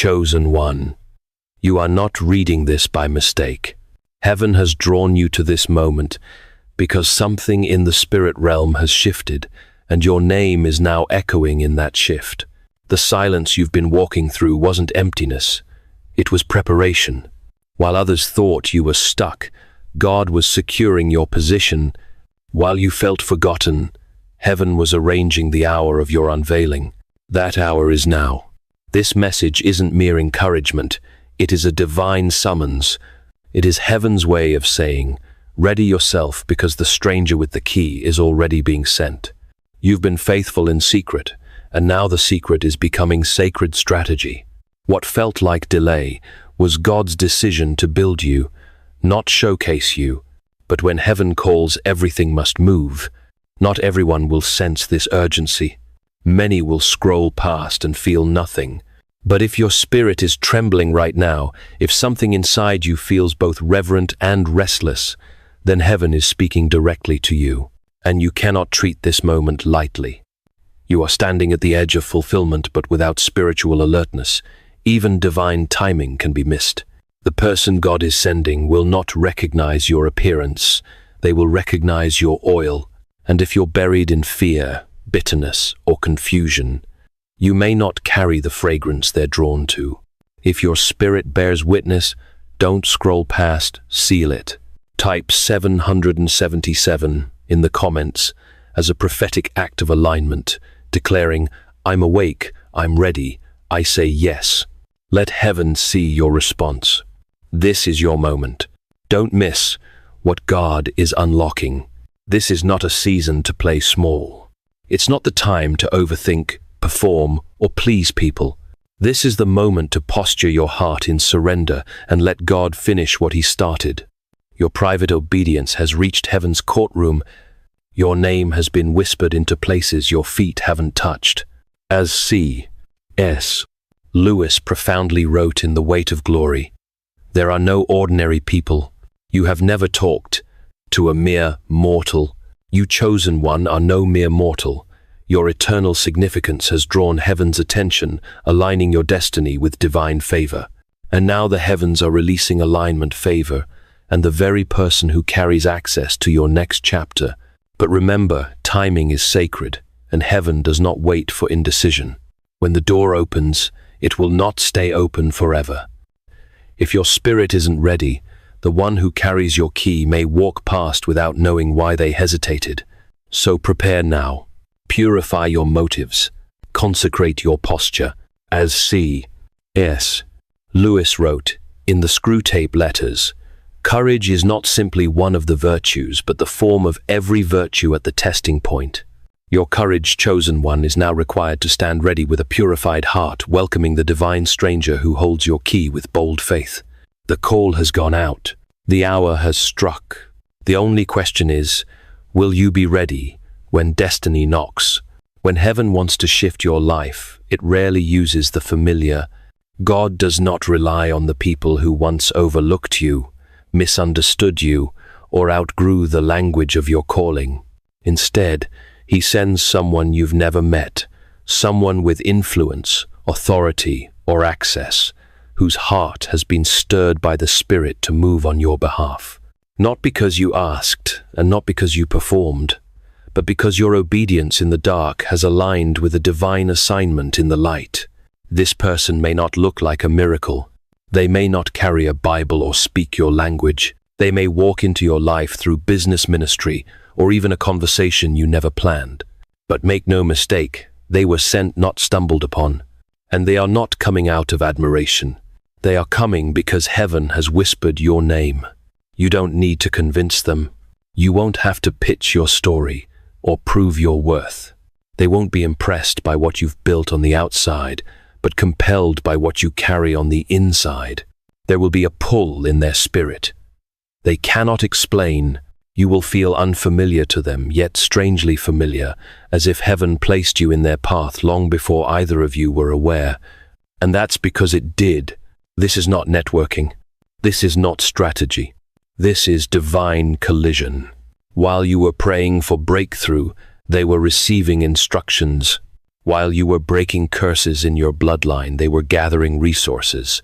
chosen one. You are not reading this by mistake. Heaven has drawn you to this moment because something in the spirit realm has shifted, and your name is now echoing in that shift. The silence you've been walking through wasn't emptiness, it was preparation. While others thought you were stuck, God was securing your position. While you felt forgotten, heaven was arranging the hour of your unveiling. That hour is now. This message isn't mere encouragement, it is a divine summons. It is heaven's way of saying, ready yourself because the stranger with the key is already being sent. You've been faithful in secret, and now the secret is becoming sacred strategy. What felt like delay was God's decision to build you, not showcase you. But when heaven calls, everything must move. Not everyone will sense this urgency. Many will scroll past and feel nothing. But if your spirit is trembling right now, if something inside you feels both reverent and restless, then heaven is speaking directly to you, and you cannot treat this moment lightly. You are standing at the edge of fulfillment, but without spiritual alertness, even divine timing can be missed. The person God is sending will not recognize your appearance, they will recognize your oil. And if you're buried in fear, bitterness, or confusion, you may not carry the fragrance they're drawn to. If your spirit bears witness, don't scroll past, seal it. Type 777 in the comments as a prophetic act of alignment, declaring, I'm awake, I'm ready, I say yes. Let heaven see your response. This is your moment. Don't miss what God is unlocking. This is not a season to play small. It's not the time to overthink, perform, or please people. This is the moment to posture your heart in surrender and let God finish what He started. Your private obedience has reached heaven's courtroom. Your name has been whispered into places your feet haven't touched. As C.S. Lewis profoundly wrote in The Weight of Glory, there are no ordinary people. You have never talked to a mere mortal. You chosen one are no mere mortal. Your eternal significance has drawn heaven's attention, aligning your destiny with divine favor. And now the heavens are releasing alignment favor, and the very person who carries access to your next chapter. But remember, timing is sacred, and heaven does not wait for indecision. When the door opens, it will not stay open forever. If your spirit isn't ready, the one who carries your key may walk past without knowing why they hesitated. So prepare now. Purify your motives. Consecrate your posture. As C.S. Lewis wrote in the Screwtape Letters, courage is not simply one of the virtues, but the form of every virtue at the testing point. Your courage, chosen one, is now required to stand ready with a purified heart, welcoming the divine stranger who holds your key with bold faith. The call has gone out. The hour has struck. The only question is, will you be ready when destiny knocks? When heaven wants to shift your life, it rarely uses the familiar. God does not rely on the people who once overlooked you, misunderstood you, or outgrew the language of your calling. Instead, He sends someone you've never met, someone with influence, authority, or access, whose heart has been stirred by the Spirit to move on your behalf. Not because you asked, and not because you performed, but because your obedience in the dark has aligned with a divine assignment in the light. This person may not look like a miracle. They may not carry a Bible or speak your language. They may walk into your life through business ministry, or even a conversation you never planned. But make no mistake, they were sent, not stumbled upon. And they are not coming out of admiration. They are coming because heaven has whispered your name. You don't need to convince them. You won't have to pitch your story or prove your worth. They won't be impressed by what you've built on the outside, but compelled by what you carry on the inside. There will be a pull in their spirit. They cannot explain. You will feel unfamiliar to them, yet strangely familiar, as if heaven placed you in their path long before either of you were aware. And that's because it did. This is not networking. This is not strategy. This is divine collision. While you were praying for breakthrough, they were receiving instructions. While you were breaking curses in your bloodline, they were gathering resources.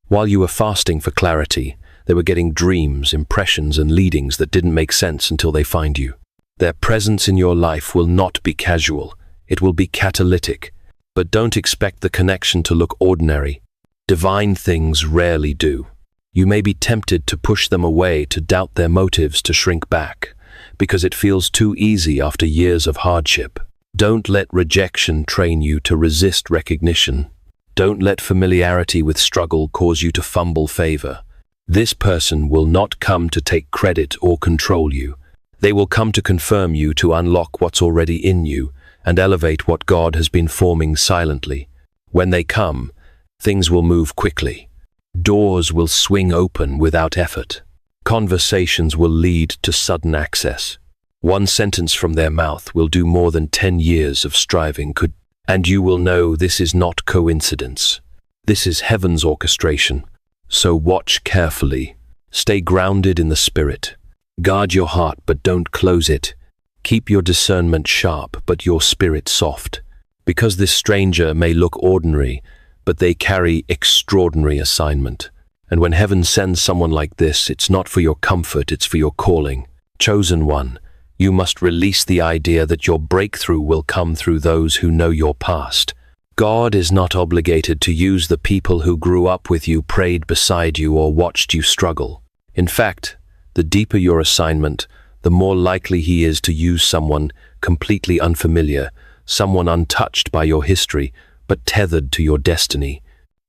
While you were fasting for clarity, they were getting dreams, impressions, and leadings that didn't make sense until they find you. Their presence in your life will not be casual. It will be catalytic. But don't expect the connection to look ordinary. Divine things rarely do. You may be tempted to push them away, to doubt their motives, to shrink back, because it feels too easy after years of hardship. Don't let rejection train you to resist recognition. Don't let familiarity with struggle cause you to fumble favor. This person will not come to take credit or control you. They will come to confirm you, to unlock what's already in you, and elevate what God has been forming silently. When they come, things will move quickly. Doors will swing open without effort. Conversations will lead to sudden access. One sentence from their mouth will do more than 10 years of striving could, and you will know this is not coincidence. This is heaven's orchestration. So watch carefully. Stay grounded in the Spirit. Guard your heart, but don't close it. Keep your discernment sharp, but your spirit soft. Because this stranger may look ordinary, but they carry extraordinary assignment. And when heaven sends someone like this, it's not for your comfort, it's for your calling. Chosen one, you must release the idea that your breakthrough will come through those who know your past. God is not obligated to use the people who grew up with you, prayed beside you, or watched you struggle. In fact, the deeper your assignment, the more likely He is to use someone completely unfamiliar, someone untouched by your history, but tethered to your destiny.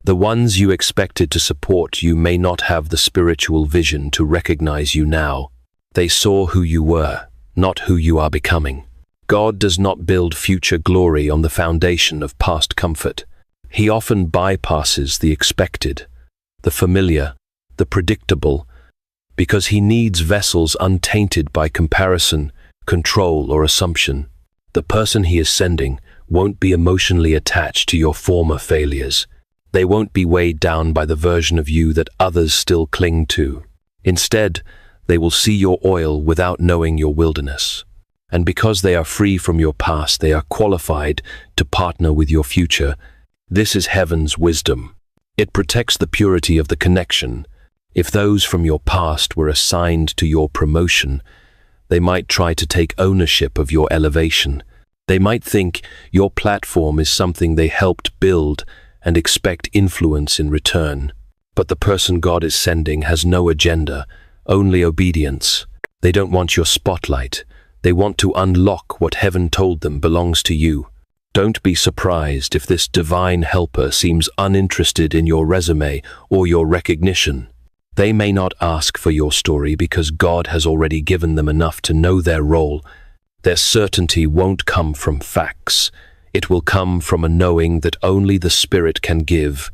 The ones you expected to support you may not have the spiritual vision to recognize you now. They saw who you were, not who you are becoming. God does not build future glory on the foundation of past comfort. He often bypasses the expected, the familiar, the predictable, because He needs vessels untainted by comparison, control, or assumption. The person He is sending won't be emotionally attached to your former failures. They won't be weighed down by the version of you that others still cling to. Instead, they will see your oil without knowing your wilderness. And because they are free from your past, they are qualified to partner with your future. This is heaven's wisdom. It protects the purity of the connection. If those from your past were assigned to your promotion, they might try to take ownership of your elevation. They might think your platform is something they helped build and expect influence in return. But the person God is sending has no agenda, only obedience. They don't want your spotlight. They want to unlock what heaven told them belongs to you. Don't be surprised if this divine helper seems uninterested in your resume or your recognition. They may not ask for your story because God has already given them enough to know their role. Their certainty won't come from facts. It will come from a knowing that only the Spirit can give.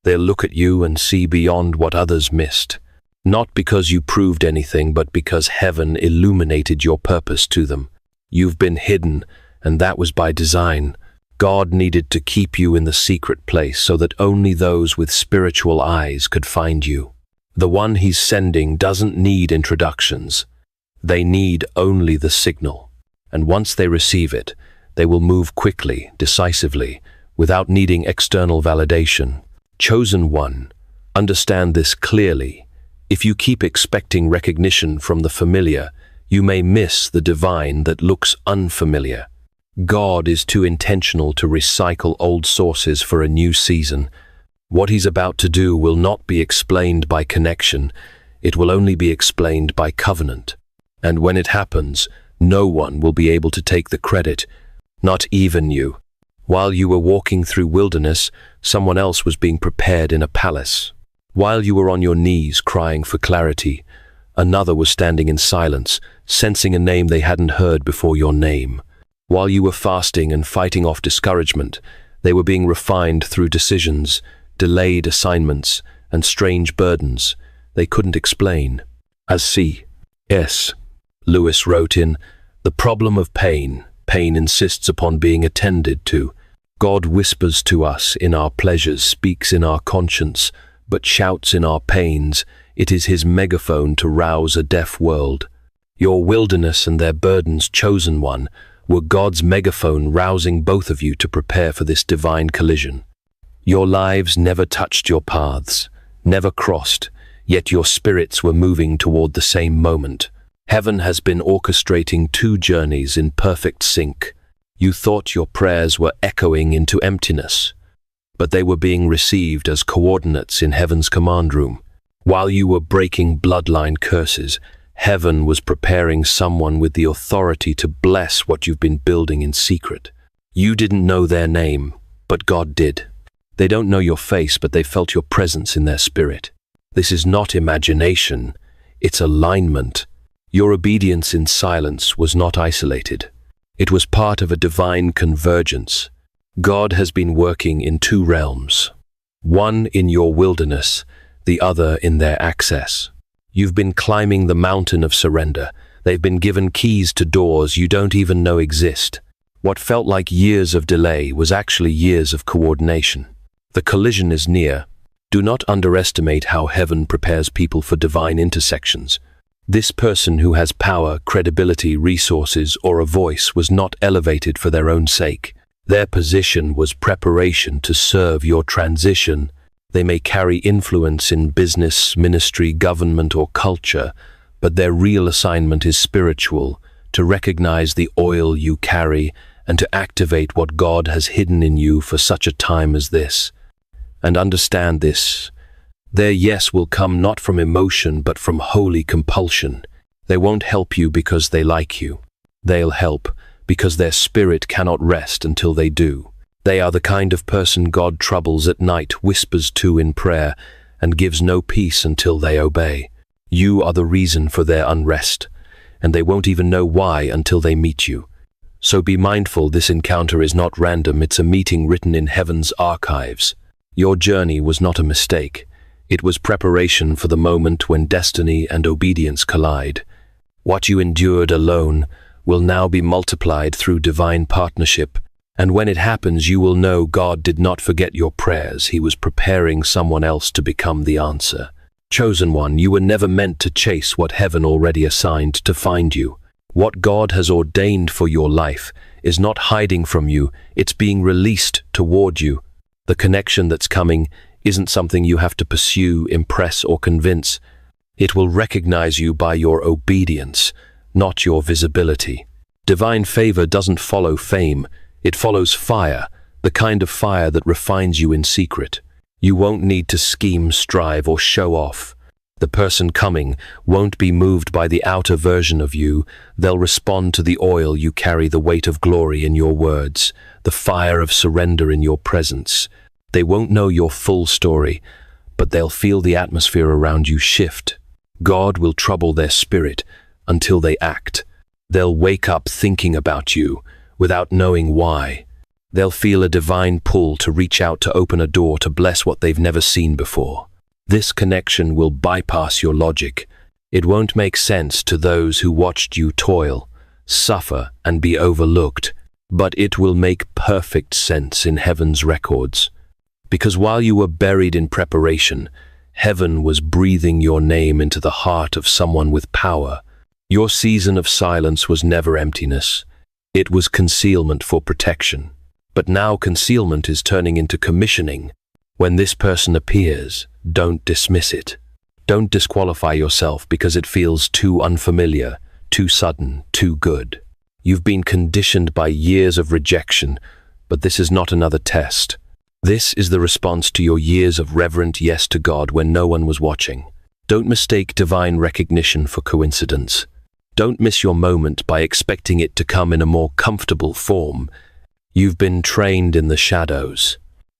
They'll look at you and see beyond what others missed. Not because you proved anything, but because heaven illuminated your purpose to them. You've been hidden, and that was by design. God needed to keep you in the secret place so that only those with spiritual eyes could find you. The one He's sending doesn't need introductions. They need only the signal. And once they receive it, they will move quickly, decisively, without needing external validation. Chosen one, understand this clearly. If you keep expecting recognition from the familiar, you may miss the divine that looks unfamiliar. God is too intentional to recycle old sources for a new season. What He's about to do will not be explained by connection. It will only be explained by covenant. And when it happens, no one will be able to take the credit, not even you. While you were walking through wilderness, someone else was being prepared in a palace. While you were on your knees crying for clarity, another was standing in silence, sensing a name they hadn't heard before your name. While you were fasting and fighting off discouragement, they were being refined through decisions, delayed assignments, and strange burdens they couldn't explain. As C.S. Lewis wrote in The Problem of Pain, pain insists upon being attended to. God whispers to us in our pleasures, speaks in our conscience, but shouts in our pains. It is His megaphone to rouse a deaf world. Your wilderness and their burdens, chosen one, were God's megaphone rousing both of you to prepare for this divine collision. Your lives never touched your paths, never crossed, yet your spirits were moving toward the same moment. Heaven has been orchestrating two journeys in perfect sync. You thought your prayers were echoing into emptiness, but they were being received as coordinates in heaven's command room. While you were breaking bloodline curses, heaven was preparing someone with the authority to bless what you've been building in secret. You didn't know their name, but God did. They don't know your face, but they felt your presence in their spirit. This is not imagination, it's alignment. Your obedience in silence was not isolated. It was part of a divine convergence. God has been working in two realms, one in your wilderness, the other in their access. You've been climbing the mountain of surrender. They've been given keys to doors you don't even know exist. What felt like years of delay was actually years of coordination. The collision is near. Do not underestimate how heaven prepares people for divine intersections. This person who has power, credibility, resources, or a voice was not elevated for their own sake. Their position was preparation to serve your transition. They may carry influence in business, ministry, government, or culture, but their real assignment is spiritual, to recognize the oil you carry and to activate what God has hidden in you for such a time as this. And understand this, their yes will come not from emotion but from holy compulsion. They won't help you because they like you. They'll help because their spirit cannot rest until they do. They are the kind of person God troubles at night, whispers to in prayer, and gives no peace until they obey. You are the reason for their unrest, and they won't even know why until they meet you. So be mindful, this encounter is not random, it's a meeting written in heaven's archives. Your journey was not a mistake. It was preparation for the moment when destiny and obedience collide. What you endured alone will now be multiplied through divine partnership, and when it happens, you will know God did not forget your prayers. He was preparing someone else to become the answer. Chosen one, you were never meant to chase what heaven already assigned to find you. What God has ordained for your life is not hiding from you, it's being released toward you. The connection that's coming isn't something you have to pursue, impress, or convince. It will recognize you by your obedience, not your visibility. Divine favor doesn't follow fame, it follows fire, the kind of fire that refines you in secret. You won't need to scheme, strive, or show off. The person coming won't be moved by the outer version of you. They'll respond to the oil you carry, the weight of glory in your words, the fire of surrender in your presence. They won't know your full story, but they'll feel the atmosphere around you shift. God will trouble their spirit until they act. They'll wake up thinking about you without knowing why. They'll feel a divine pull to reach out, to open a door, to bless what they've never seen before. This connection will bypass your logic. It won't make sense to those who watched you toil, suffer, and be overlooked, but it will make perfect sense in heaven's records. Because while you were buried in preparation, heaven was breathing your name into the heart of someone with power. Your season of silence was never emptiness. It was concealment for protection. But now concealment is turning into commissioning. When this person appears, don't dismiss it. Don't disqualify yourself because it feels too unfamiliar, too sudden, too good. You've been conditioned by years of rejection, but this is not another test. This is the response to your years of reverent yes to God when no one was watching. Don't mistake divine recognition for coincidence. Don't miss your moment by expecting it to come in a more comfortable form. You've been trained in the shadows.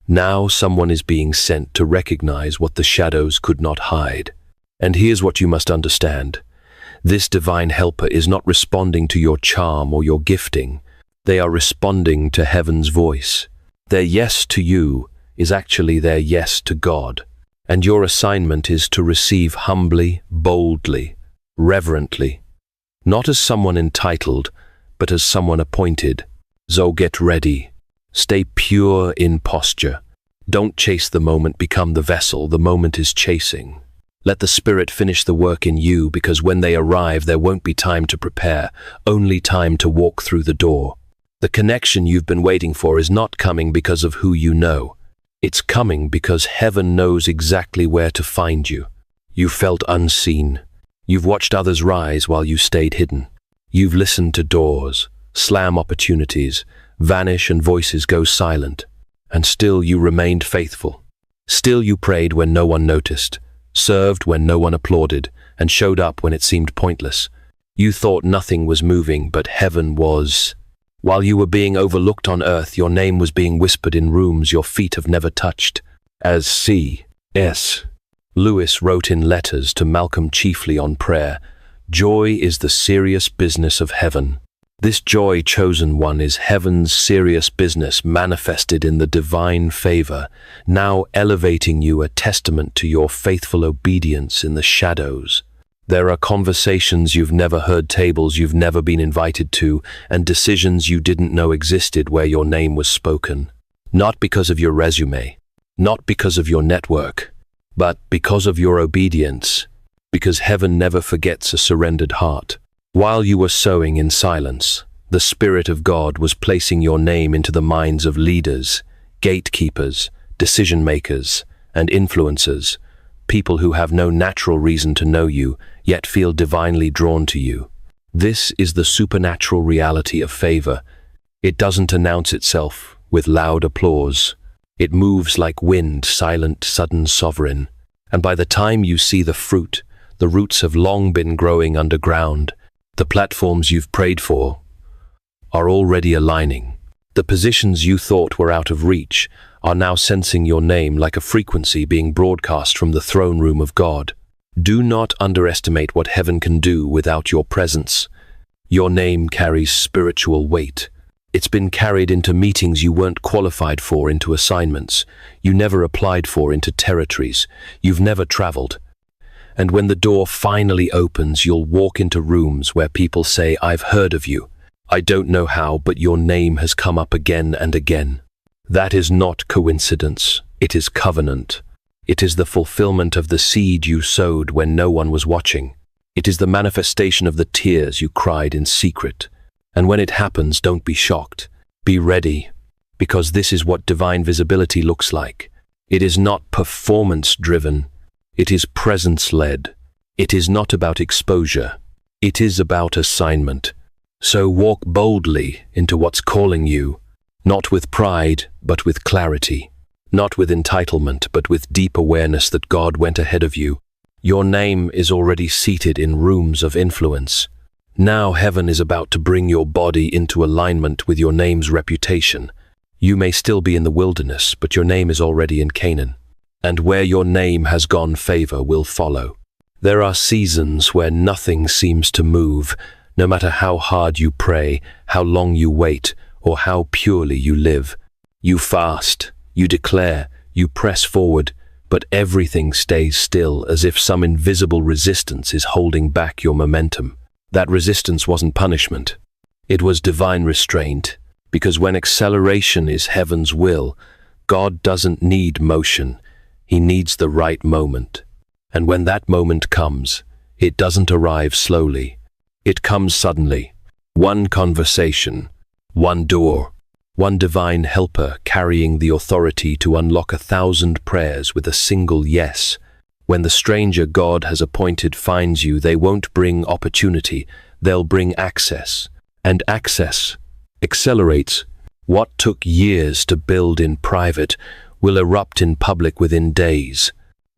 Now someone is being sent to recognize what the shadows could not hide. And here's what you must understand. This divine helper is not responding to your charm or your gifting. They are responding to heaven's voice. Their yes to you is actually their yes to God. And your assignment is to receive humbly, boldly, reverently. Not as someone entitled, but as someone appointed. So get ready. Stay pure in posture. Don't chase the moment, become the vessel the moment is chasing. Let the Spirit finish the work in you, because when they arrive, there won't be time to prepare, only time to walk through the door. The connection you've been waiting for is not coming because of who you know. It's coming because heaven knows exactly where to find you. You felt unseen. You've watched others rise while you stayed hidden. You've listened to doors slam, opportunities vanish, and voices go silent. And still you remained faithful. Still you prayed when no one noticed, served when no one applauded, and showed up when it seemed pointless. You thought nothing was moving, but heaven was. While you were being overlooked on earth, your name was being whispered in rooms your feet have never touched. As C.S. Lewis wrote in letters to Malcolm chiefly on prayer, "Joy is the serious business of heaven." This joy, chosen one, is heaven's serious business manifested in the divine favor, now elevating you, a testament to your faithful obedience in the shadows. There are conversations you've never heard, tables you've never been invited to, and decisions you didn't know existed where your name was spoken. Not because of your resume, not because of your network, but because of your obedience, because heaven never forgets a surrendered heart. While you were sowing in silence, the Spirit of God was placing your name into the minds of leaders, gatekeepers, decision-makers, and influencers, people who have no natural reason to know you, yet feel divinely drawn to you. This is the supernatural reality of favor. It doesn't announce itself with loud applause. It moves like wind, silent, sudden, sovereign. And by the time you see the fruit, the roots have long been growing underground. The platforms you've prayed for are already aligning. The positions you thought were out of reach are now sensing your name like a frequency being broadcast from the throne room of God. Do not underestimate what heaven can do without your presence. Your name carries spiritual weight. It's been carried into meetings you weren't qualified for, into assignments you never applied for, into territories you've never traveled. And when the door finally opens, you'll walk into rooms where people say, "I've heard of you. I don't know how, but your name has come up again and again." That is not coincidence. It is covenant. It is the fulfillment of the seed you sowed when no one was watching. It is the manifestation of the tears you cried in secret. And when it happens, don't be shocked. Be ready, because this is what divine visibility looks like. It is not performance-driven. It is presence-led. It is not about exposure. It is about assignment. So walk boldly into what's calling you, not with pride, but with clarity. Not with entitlement, but with deep awareness that God went ahead of you. Your name is already seated in rooms of influence. Now heaven is about to bring your body into alignment with your name's reputation. You may still be in the wilderness, but your name is already in Canaan. And where your name has gone, favor will follow. There are seasons where nothing seems to move, no matter how hard you pray, how long you wait, or how purely you live. You fast, you declare, you press forward, but everything stays still, as if some invisible resistance is holding back your momentum. That resistance wasn't punishment. It was divine restraint, because when acceleration is heaven's will, God doesn't need motion. He needs the right moment. And when that moment comes, it doesn't arrive slowly. It comes suddenly. One conversation, one door, one divine helper carrying the authority to unlock 1,000 prayers with a single yes. When the stranger God has appointed finds you, they won't bring opportunity, they'll bring access. And access accelerates. What took years to build in private will erupt in public within days,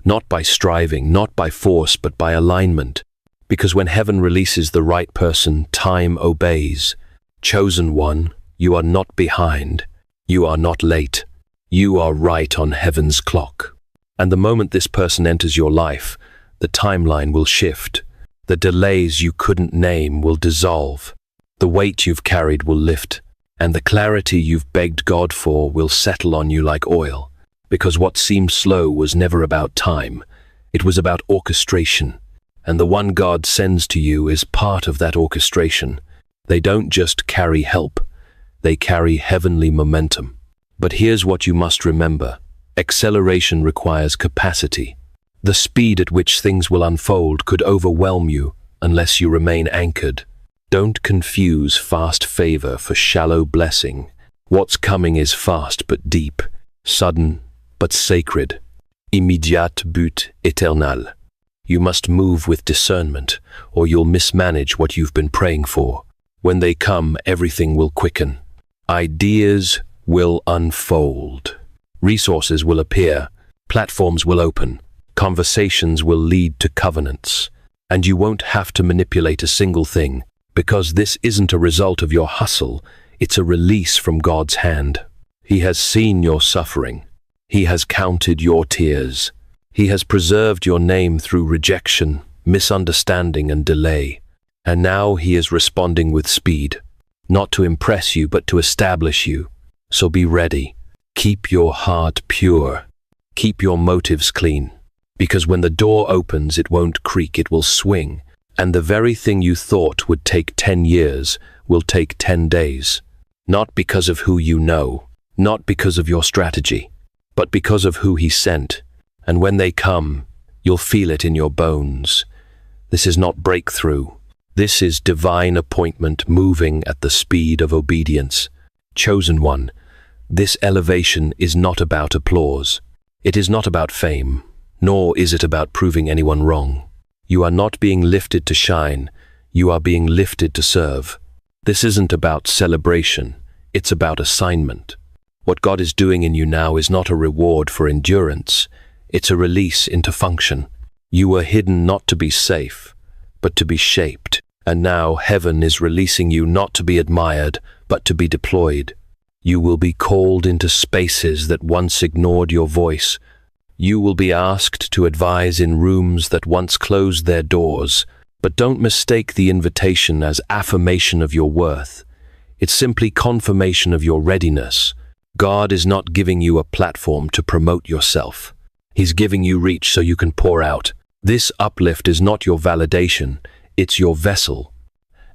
not by striving, not by force, but by alignment. Because when heaven releases the right person, time obeys. Chosen one, you are not behind. You are not late. You are right on heaven's clock. And the moment this person enters your life, the timeline will shift. The delays you couldn't name will dissolve. The weight you've carried will lift. And the clarity you've begged God for will settle on you like oil. Because what seemed slow was never about time. It was about orchestration. And the one God sends to you is part of that orchestration. They don't just carry help. They carry heavenly momentum. But here's what you must remember. Acceleration requires capacity. The speed at which things will unfold could overwhelm you unless you remain anchored. Don't confuse fast favor for shallow blessing. What's coming is fast but deep, sudden but sacred. Immédiat but éternel. You must move with discernment, or you'll mismanage what you've been praying for. When they come, everything will quicken. Ideas will unfold. Resources will appear. Platforms will open. Conversations will lead to covenants. And you won't have to manipulate a single thing, because this isn't a result of your hustle, it's a release from God's hand. He has seen your suffering. He has counted your tears. He has preserved your name through rejection, misunderstanding, and delay. And now he is responding with speed, not to impress you, but to establish you. So be ready. Keep your heart pure. Keep your motives clean. Because when the door opens, it won't creak, it will swing. And the very thing you thought would take 10 years will take 10 days. Not because of who you know, not because of your strategy, but because of who he sent. And when they come, you'll feel it in your bones. This is not breakthrough. This is divine appointment moving at the speed of obedience. Chosen one, this elevation is not about applause. It is not about fame, nor is it about proving anyone wrong. You are not being lifted to shine. You are being lifted to serve. This isn't about celebration. It's about assignment. What God is doing in you now is not a reward for endurance. It's a release into function. You were hidden not to be safe, but to be shaped. And now heaven is releasing you not to be admired, but to be deployed. You will be called into spaces that once ignored your voice. You will be asked to advise in rooms that once closed their doors. But don't mistake the invitation as affirmation of your worth. It's simply confirmation of your readiness. God is not giving you a platform to promote yourself. He's giving you reach so you can pour out. This uplift is not your validation, it's your vessel.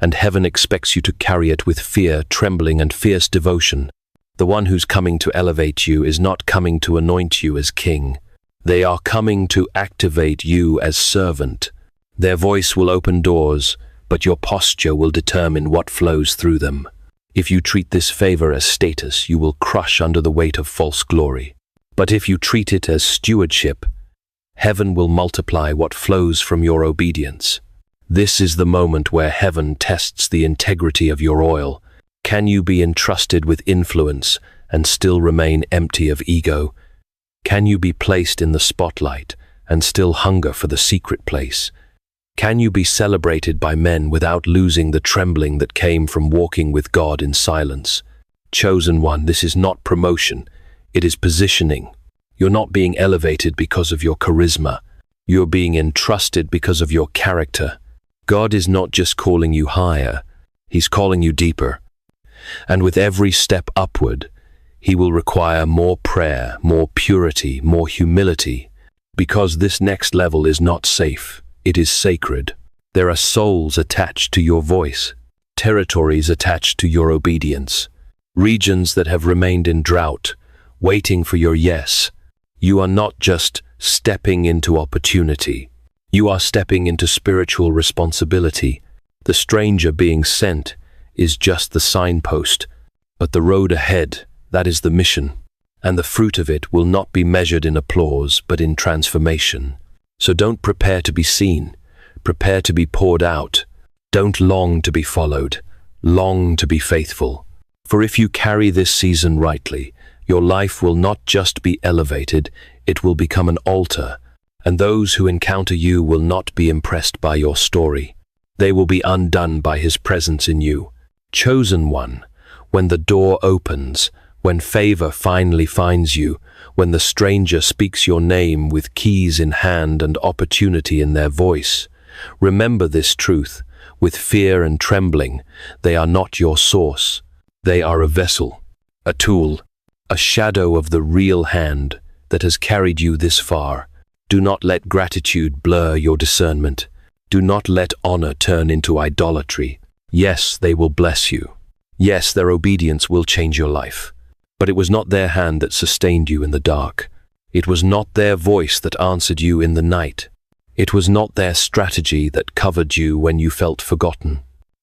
And heaven expects you to carry it with fear, trembling, and fierce devotion. The one who's coming to elevate you is not coming to anoint you as king. They are coming to activate you as servant. Their voice will open doors, but your posture will determine what flows through them. If you treat this favor as status, you will crush under the weight of false glory. But if you treat it as stewardship, heaven will multiply what flows from your obedience. This is the moment where heaven tests the integrity of your oil. Can you be entrusted with influence and still remain empty of ego? Can you be placed in the spotlight and still hunger for the secret place? Can you be celebrated by men without losing the trembling that came from walking with God in silence? Chosen one, this is not promotion. It is positioning. You're not being elevated because of your charisma. You're being entrusted because of your character. God is not just calling you higher. He's calling you deeper. And with every step upward, he will require more prayer, more purity, more humility, because this next level is not safe. It is sacred. There are souls attached to your voice, territories attached to your obedience, regions that have remained in drought, waiting for your yes. You are not just stepping into opportunity. You are stepping into spiritual responsibility. The stranger being sent is just the signpost, but the road ahead, that is the mission. And the fruit of it will not be measured in applause, but in transformation. So don't prepare to be seen. Prepare to be poured out. Don't long to be followed. Long to be faithful. For if you carry this season rightly, your life will not just be elevated, it will become an altar. And those who encounter you will not be impressed by your story. They will be undone by his presence in you. Chosen one, when the door opens, when favor finally finds you, when the stranger speaks your name with keys in hand and opportunity in their voice, remember this truth. With fear and trembling, they are not your source. They are a vessel, a tool, a shadow of the real hand that has carried you this far. Do not let gratitude blur your discernment. Do not let honor turn into idolatry. Yes, they will bless you. Yes, their obedience will change your life. But it was not their hand that sustained you in the dark. It was not their voice that answered you in the night. It was not their strategy that covered you when you felt forgotten.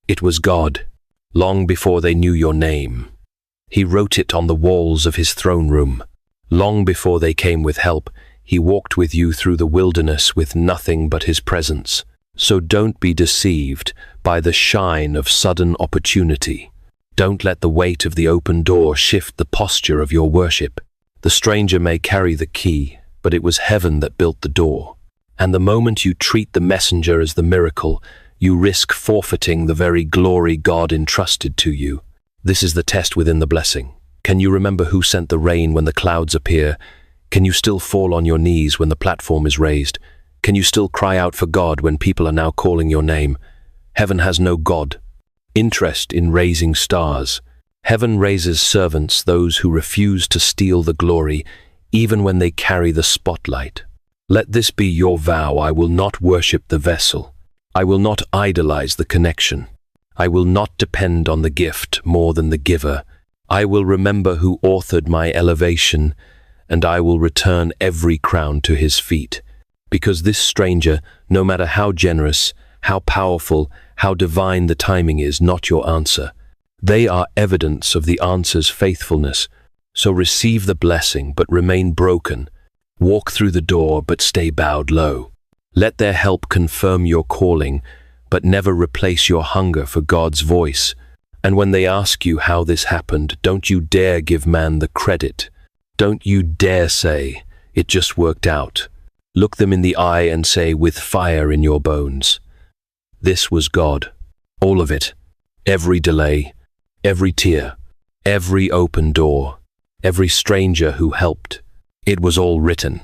It was God, long before they knew your name. He wrote it on the walls of his throne room. Long before they came with help, he walked with you through the wilderness with nothing but his presence. So don't be deceived by the shine of sudden opportunity. Don't let the weight of the open door shift the posture of your worship. The stranger may carry the key, but it was heaven that built the door. And the moment you treat the messenger as the miracle, you risk forfeiting the very glory God entrusted to you. This is the test within the blessing. Can you remember who sent the rain when the clouds appear? Can you still fall on your knees when the platform is raised? Can you still cry out for God when people are now calling your name? Heaven has no God interest in raising stars. Heaven raises servants, those who refuse to steal the glory, even when they carry the spotlight. Let this be your vow. I will not worship the vessel. I will not idolize the connection. I will not depend on the gift more than the giver. I will remember who authored my elevation, and I will return every crown to his feet. Because this stranger, no matter how generous, how powerful, how divine the timing is, not your answer. They are evidence of the answer's faithfulness. So receive the blessing, but remain broken. Walk through the door, but stay bowed low. Let their help confirm your calling, but never replace your hunger for God's voice. And when they ask you how this happened, don't you dare give man the credit. Don't you dare say, it just worked out. Look them in the eye and say, with fire in your bones, this was God. All of it. Every delay, every tear, every open door, every stranger who helped. It was all written,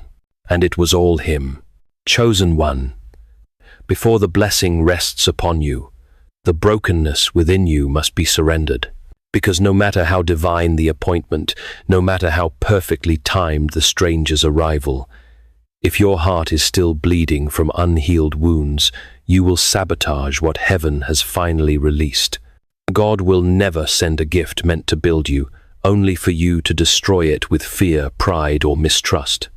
and it was all him. Chosen one. Before the blessing rests upon you, the brokenness within you must be surrendered. Because no matter how divine the appointment, no matter how perfectly timed the stranger's arrival, if your heart is still bleeding from unhealed wounds, you will sabotage what heaven has finally released. God will never send a gift meant to build you, only for you to destroy it with fear, pride, or mistrust.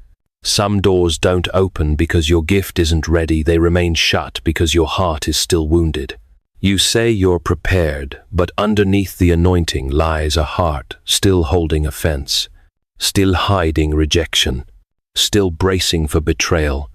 Some doors don't open because your gift isn't ready, they remain shut because your heart is still wounded. You say you're prepared, but underneath the anointing lies a heart still holding offense, still hiding rejection, still bracing for betrayal.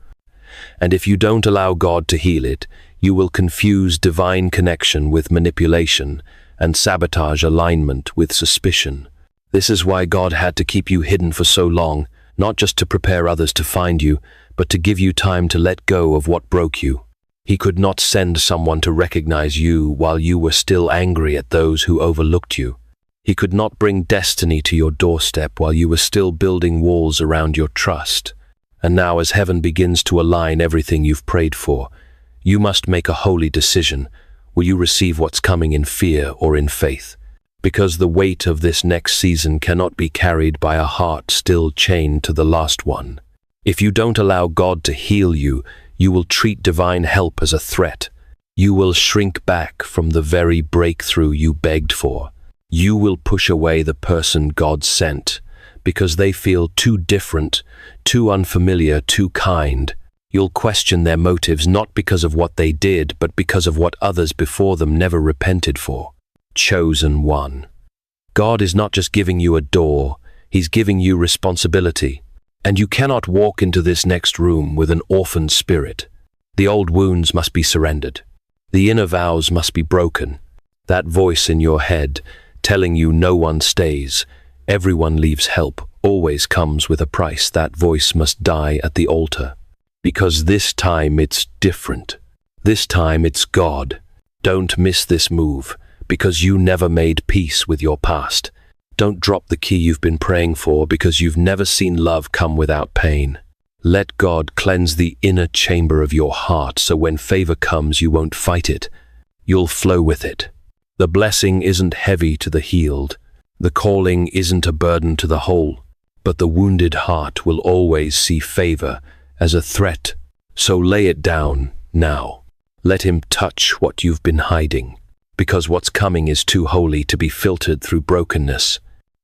And if you don't allow God to heal it, you will confuse divine connection with manipulation and sabotage alignment with suspicion. This is why God had to keep you hidden for so long, not just to prepare others to find you, but to give you time to let go of what broke you. He could not send someone to recognize you while you were still angry at those who overlooked you. He could not bring destiny to your doorstep while you were still building walls around your trust. And now, as heaven begins to align everything you've prayed for, you must make a holy decision. Will you receive what's coming in fear or in faith? Because the weight of this next season cannot be carried by a heart still chained to the last one. If you don't allow God to heal you, you will treat divine help as a threat. You will shrink back from the very breakthrough you begged for. You will push away the person God sent because they feel too different, too unfamiliar, too kind. You'll question their motives not because of what they did, but because of what others before them never repented for. Chosen one. God is not just giving you a door, He's giving you responsibility. And you cannot walk into this next room with an orphan spirit. The old wounds must be surrendered. The inner vows must be broken. That voice in your head telling you no one stays, everyone leaves help, always comes with a price. That voice must die at the altar. Because this time it's different. This time it's God. Don't miss this move, because you never made peace with your past. Don't drop the key you've been praying for because you've never seen love come without pain. Let God cleanse the inner chamber of your heart so when favor comes you won't fight it. You'll flow with it. The blessing isn't heavy to the healed. The calling isn't a burden to the whole. But the wounded heart will always see favor as a threat. So lay it down now. Let Him touch what you've been hiding. Because what's coming is too holy to be filtered through brokenness.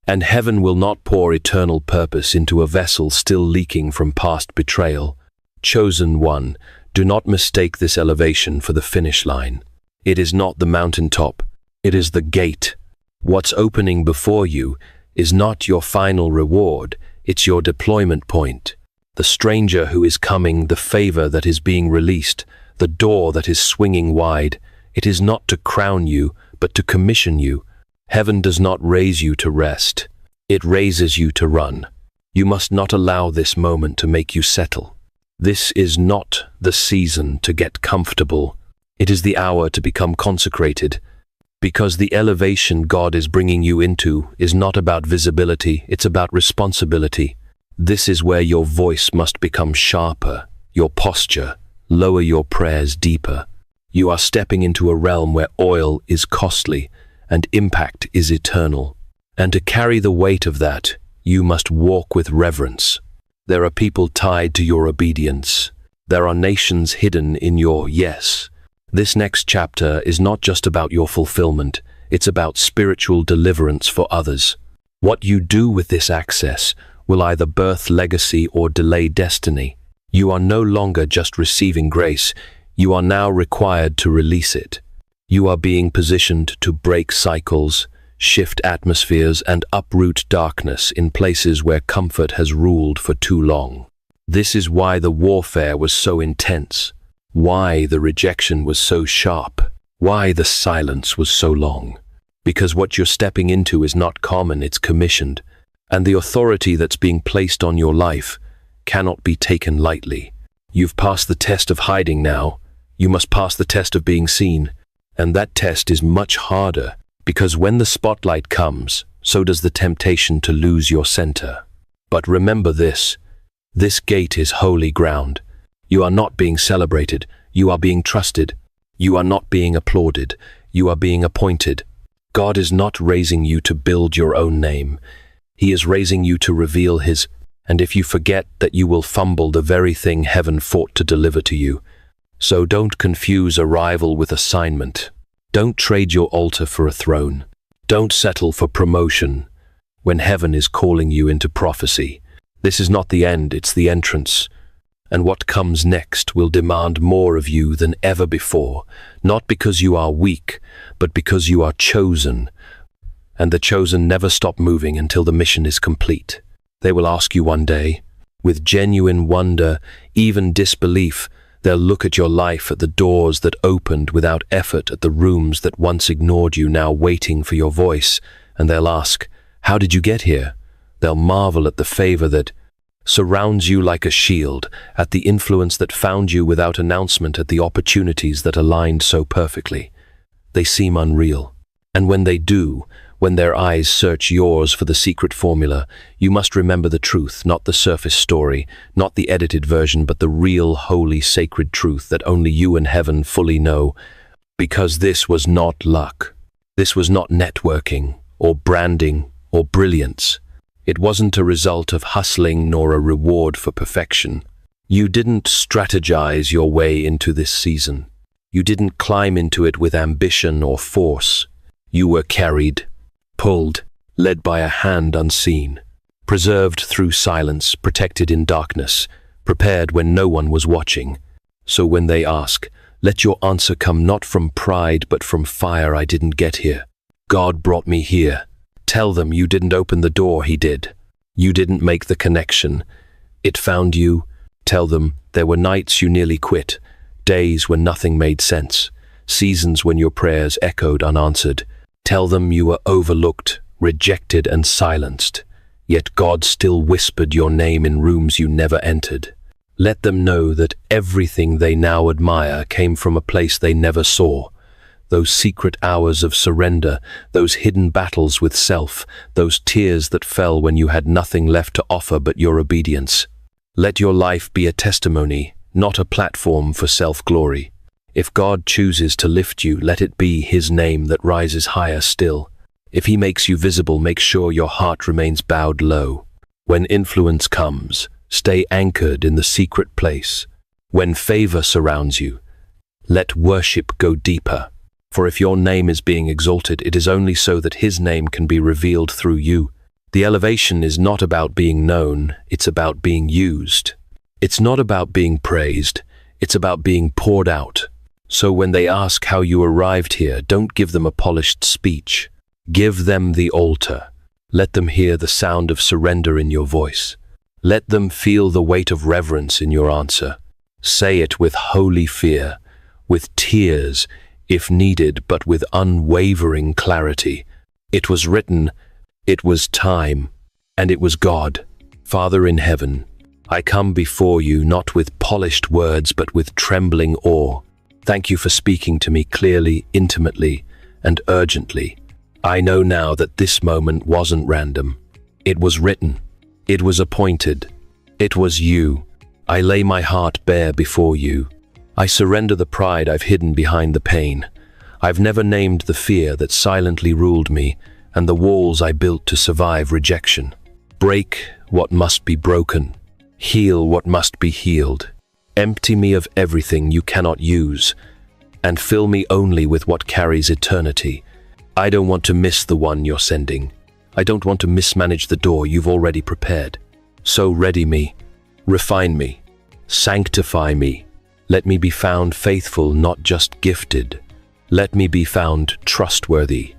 And heaven will not pour eternal purpose into a vessel still leaking from past betrayal. Chosen one, do not mistake this elevation for the finish line. It is not the mountaintop, it is the gate. What's opening before you is not your final reward, it's your deployment point. The stranger who is coming, the favor that is being released, the door that is swinging wide. It is not to crown you, but to commission you. Heaven does not raise you to rest. It raises you to run. You must not allow this moment to make you settle. This is not the season to get comfortable. It is the hour to become consecrated. Because the elevation God is bringing you into is not about visibility, it's about responsibility. This is where your voice must become sharper, your posture, lower your prayers deeper. You are stepping into a realm where oil is costly and impact is eternal. And to carry the weight of that, you must walk with reverence. There are people tied to your obedience. There are nations hidden in your yes. This next chapter is not just about your fulfillment, it's about spiritual deliverance for others. What you do with this access will either birth legacy or delay destiny. You are no longer just receiving grace, you are now required to release it. You are being positioned to break cycles, shift atmospheres, and uproot darkness in places where comfort has ruled for too long. This is why the warfare was so intense, why the rejection was so sharp, why the silence was so long. Because what you're stepping into is not common, it's commissioned, and the authority that's being placed on your life cannot be taken lightly. You've passed the test of hiding now. You must pass the test of being seen, and that test is much harder because when the spotlight comes, so does the temptation to lose your center. But remember this gate is holy ground. You are not being celebrated, you are being trusted. You are not being applauded, you are being appointed. God is not raising you to build your own name. He is raising you to reveal His, and if you forget that, you will fumble the very thing heaven fought to deliver to you. So don't confuse arrival with assignment. Don't trade your altar for a throne. Don't settle for promotion when heaven is calling you into prophecy. This is not the end, it's the entrance. And what comes next will demand more of you than ever before, not because you are weak, but because you are chosen. And the chosen never stop moving until the mission is complete. They will ask you one day, with genuine wonder, even disbelief, they'll look at your life, at the doors that opened without effort, at the rooms that once ignored you, now waiting for your voice, and they'll ask, how did you get here? They'll marvel at the favor that surrounds you like a shield, at the influence that found you without announcement, at the opportunities that aligned so perfectly. They seem unreal. And when they do, when their eyes search yours for the secret formula, you must remember the truth, not the surface story, not the edited version, but the real, holy, sacred truth that only you and heaven fully know. Because this was not luck. This was not networking, or branding, or brilliance. It wasn't a result of hustling nor a reward for perfection. You didn't strategize your way into this season. You didn't climb into it with ambition or force. You were carried, pulled, led by a hand unseen, preserved through silence, protected in darkness, prepared when no one was watching. So when they ask, let your answer come not from pride but from fire. I didn't get here. God brought me here. Tell them you didn't open the door, He did. You didn't make the connection. It found you. Tell them there were nights you nearly quit, days when nothing made sense, seasons when your prayers echoed unanswered. Tell them you were overlooked, rejected and silenced, yet God still whispered your name in rooms you never entered. Let them know that everything they now admire came from a place they never saw. Those secret hours of surrender, those hidden battles with self, those tears that fell when you had nothing left to offer but your obedience. Let your life be a testimony, not a platform for self-glory. If God chooses to lift you, let it be His name that rises higher still. If He makes you visible, make sure your heart remains bowed low. When influence comes, stay anchored in the secret place. When favor surrounds you, let worship go deeper. For if your name is being exalted, it is only so that His name can be revealed through you. The elevation is not about being known, it's about being used. It's not about being praised, it's about being poured out. So when they ask how you arrived here, don't give them a polished speech. Give them the altar. Let them hear the sound of surrender in your voice. Let them feel the weight of reverence in your answer. Say it with holy fear, with tears, if needed, but with unwavering clarity. It was written, it was time, and it was God. Father in heaven, I come before you not with polished words, but with trembling awe. Thank you for speaking to me clearly, intimately, and urgently. I know now that this moment wasn't random. It was written. It was appointed. It was you. I lay my heart bare before you. I surrender the pride I've hidden behind the pain. I've never named the fear that silently ruled me and the walls I built to survive rejection. Break what must be broken. Heal what must be healed. Empty me of everything you cannot use, and fill me only with what carries eternity. I don't want to miss the one you're sending. I don't want to mismanage the door you've already prepared. So ready me, refine me, sanctify me. Let me be found faithful, not just gifted. Let me be found trustworthy,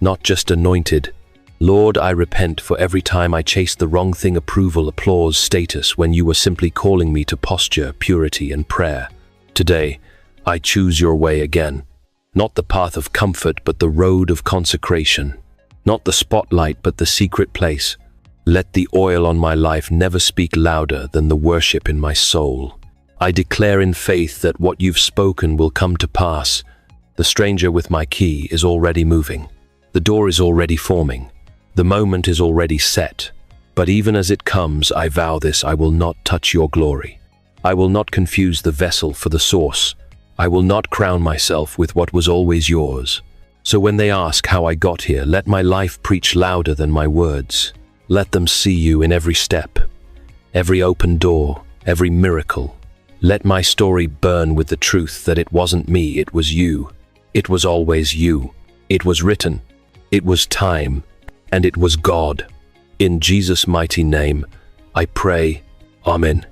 not just anointed. Lord, I repent for every time I chased the wrong thing: approval, applause, status, when you were simply calling me to posture, purity, and prayer. Today, I choose your way again. Not the path of comfort, but the road of consecration. Not the spotlight, but the secret place. Let the oil on my life never speak louder than the worship in my soul. I declare in faith that what you've spoken will come to pass. The stranger with my key is already moving. The door is already forming. The moment is already set. But even as it comes, I vow this: I will not touch your glory. I will not confuse the vessel for the source. I will not crown myself with what was always yours. So when they ask how I got here, let my life preach louder than my words. Let them see you in every step, every open door, every miracle. Let my story burn with the truth that it wasn't me, it was you. It was always you. It was written. It was time. And it was God. In Jesus' mighty name, I pray. Amen.